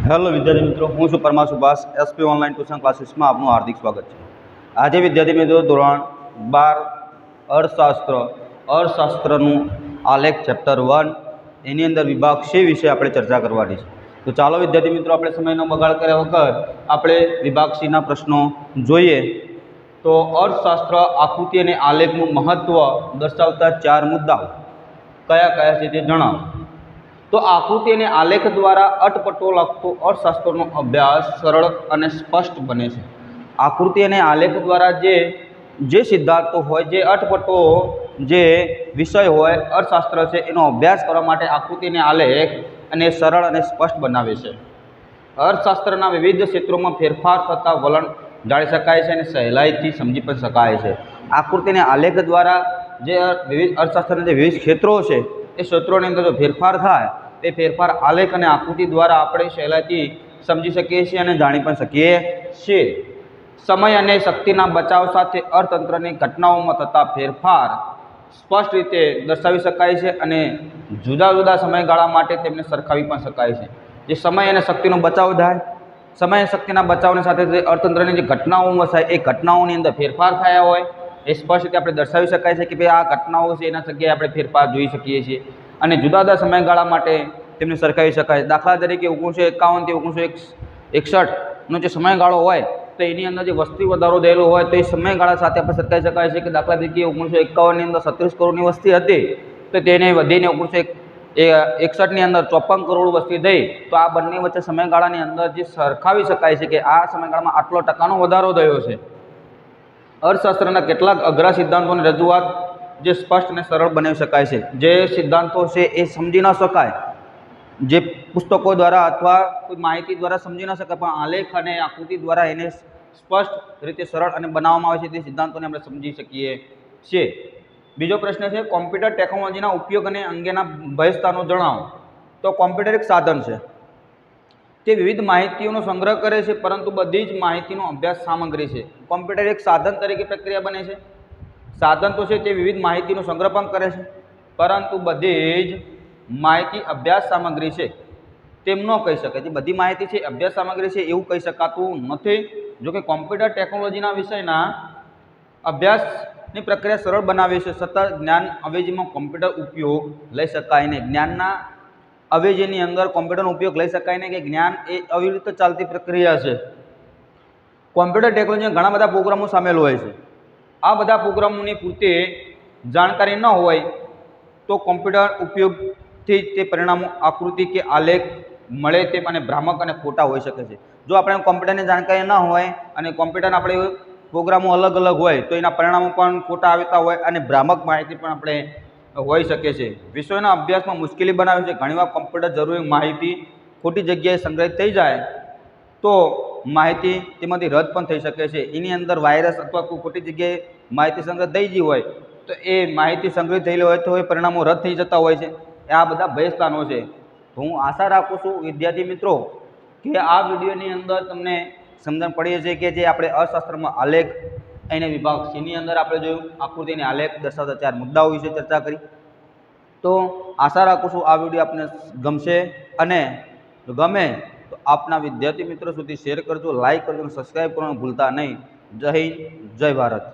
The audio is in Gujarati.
હેલો વિદ્યાર્થી મિત્રો, હું છું Parmar Subhash. SP online tuition ક્લાસીસમાં આપનું હાર્દિક સ્વાગત છે. આજે વિદ્યાર્થી મિત્રો ધોરણ 12 અર્થશાસ્ત્રનું આલેખ ચેપ્ટર 1 એની અંદર વિભાગ C વિશે આપણે ચર્ચા કરવાની છે. તો ચાલો વિદ્યાર્થી મિત્રો, આપણે સમયનો બગાડ કર્યા વગર આપણે વિભાગ Cના પ્રશ્નો જોઈએ. તો અર્થશાસ્ત્ર આકૃતિ અને આલેખનું મહત્ત્વ દર્શાવતા 4 મુદ્દાઓ કયા કયા છે તે જણાવો. તો આકૃતિ અને આલેખ દ્વારા અટપટો લાગતો અર્થશાસ્ત્રનો અભ્યાસ સરળ અને સ્પષ્ટ બને છે. આકૃતિ અને આલેખ દ્વારા જે સિદ્ધાંતો હોય, જે અટપટો જે વિષય હોય, અર્થશાસ્ત્ર છે, એનો અભ્યાસ કરવા માટે આકૃતિ અને આલેખ અને સરળ અને સ્પષ્ટ બનાવે છે. અર્થશાસ્ત્રના વિવિધ ક્ષેત્રોમાં ફેરફાર થતા વલણ જાણી શકાય છે અને સહેલાઈથી સમજી પણ શકાય છે. આકૃતિ અને આલેખ દ્વારા જે વિવિધ અર્થશાસ્ત્રના જે વિવિધ ક્ષેત્રો છે એ ક્ષેત્રોની અંદર જો ફેરફાર થાય તે ફેરફાર આલેખ અને આકૃતિ દ્વારા આપણે સહેલાઈથી સમજી શકીએ છીએ અને જાણી પણ શકીએ છીએ. સમય અને શક્તિના બચાવ સાથે અર્થતંત્રની ઘટનાઓમાં થતા ફેરફાર સ્પષ્ટ રીતે દર્શાવી શકાય છે અને જુદા જુદા સમયગાળા માટે તેમને સરખાવી પણ શકાય છે. જે સમય અને શક્તિનો બચાવ થાય, સમય અને શક્તિના બચાવની સાથે અર્થતંત્રની જે ઘટનાઓ થાય એ ઘટનાઓની અંદર ફેરફાર થયા હોય એ સ્પષ્ટ રીતે આપણે દર્શાવી શકાય છે કે ભાઈ આ ઘટનાઓ છે, એના જગ્યાએ આપણે ફેરફાર જોઈ શકીએ છીએ અને જુદા જુદા સમયગાળા માટે તેમને સરખાવી શકાય. દાખલા તરીકે 1951 થી 1961નો જે સમયગાળો હોય તો એની અંદર જે વસ્તી વધારો થયેલો હોય તો એ સમયગાળા સાથે આપણે સરખાવી શકાય છે કે દાખલા તરીકે 1951ની અંદર 37 કરોડની વસ્તી હતી તો તેને વધીને 1961ની અંદર 54 કરોડ વસ્તી થઈ. તો આ બંને વચ્ચે સમયગાળાની અંદર જે સરખાવી શકાય છે કે આ સમયગાળામાં આટલો ટકાનો વધારો થયો છે. અર્થશાસ્ત્રના કેટલાક અઘરા સિદ્ધાંતોની રજૂઆત જે સ્પષ્ટ અને સરળ બનાવી શકાય છે. જે સિદ્ધાંતો છે એ સમજી ન શકાય, જે પુસ્તકો દ્વારા અથવા કોઈ માહિતી દ્વારા સમજી ન શકાય, પણ આલેખ અને આકૃતિ દ્વારા એને સ્પષ્ટ રીતે સરળ અને બનાવવામાં આવે છે તે સિદ્ધાંતોને આપણે સમજી શકીએ છીએ. બીજો પ્રશ્ન છે, કોમ્પ્યુટર ટેકનોલોજીના ઉપયોગ અને અંગેના ભયસ્થાનો જણાવો. તો કોમ્પ્યુટર એક સાધન છે, તે વિવિધ માહિતીઓનો સંગ્રહ કરે છે, પરંતુ બધી જ માહિતીનો અભ્યાસ સામગ્રી છે. કોમ્પ્યુટર એક સાધન તરીકે પ્રક્રિયા બને છે. સાધન તો છે તે વિવિધ માહિતીનો સંગ્રહ પણ કરે છે, પરંતુ બધી જ માહિતી અભ્યાસ સામગ્રી છે તેમ ન કહી શકાય. જે બધી માહિતી છે અભ્યાસ સામગ્રી છે એવું કહી શકાતું નથી. જોકે કોમ્પ્યુટર ટેકનોલોજીના વિષયના અભ્યાસની પ્રક્રિયા સરળ બનાવે છે, છતાં જ્ઞાન અવેજીમાં કોમ્પ્યુટર ઉપયોગ લઈ શકાય નહીં. જ્ઞાનના અવેજીની અંદર કોમ્પ્યુટરનો ઉપયોગ લઈ શકાય નહીં કે જ્ઞાન એ અવિરત ચાલતી પ્રક્રિયા છે. કોમ્પ્યુટર ટેકનોલોજીમાં ઘણા બધા પ્રોગ્રામો સામેલ હોય છે. આ બધા પ્રોગ્રામોની પૂરતી જાણકારી ન હોય તો કોમ્પ્યુટર ઉપયોગથી તે પરિણામો આકૃતિ કે આલેખ મળે તેમ અને ભ્રામક અને ખોટા હોઈ શકે છે. જો આપણે કોમ્પ્યુટરની જાણકારી ન હોય અને કોમ્પ્યુટરના આપણે પ્રોગ્રામો અલગ અલગ હોય તો એના પરિણામો પણ ખોટા આવતા હોય અને ભ્રામક માહિતી પણ આપણે હોઈ શકે છે. વિષયના અભ્યાસમાં મુશ્કેલી બનાવે છે. ઘણીવાર કોમ્પ્યુટર જરૂરી માહિતી ખોટી જગ્યાએ સંગ્રહિત થઈ જાય તો માહિતી તેમાંથી રદ પણ થઈ શકે છે. એની અંદર વાયરસ અથવા કોઈ ખોટી જગ્યાએ માહિતી સંગ્રહિત થઈ ગઈ હોય તો એ માહિતી સંગ્રહિત થયેલી હોય તો એ પરિણામો રદ થઈ જતા હોય છે. આ બધા ભયસ્થાનો છે. તો હું આશા રાખું છું વિદ્યાર્થી મિત્રો કે આ વિડીયોની અંદર તમને સમજણ પડી છે કે જે આપણે અર્થશાસ્ત્રમાં આલેખ અને વિભાગ Cની અંદર આપણે જોયું આકૃતિ અને આલેખ દર્શાવતા 4 મુદ્દાઓ વિશે ચર્ચા કરી. તો આશા રાખું છું આ વિડીયો આપને ગમશે અને જો ગમે તો આપના વિદ્યાર્થી મિત્રો સુધી શેર કરજો, લાઈક કરજો અને સબસ્ક્રાઈબ કરવાનું ભૂલતા નહીં. જય હિન્દ, જય ભારત.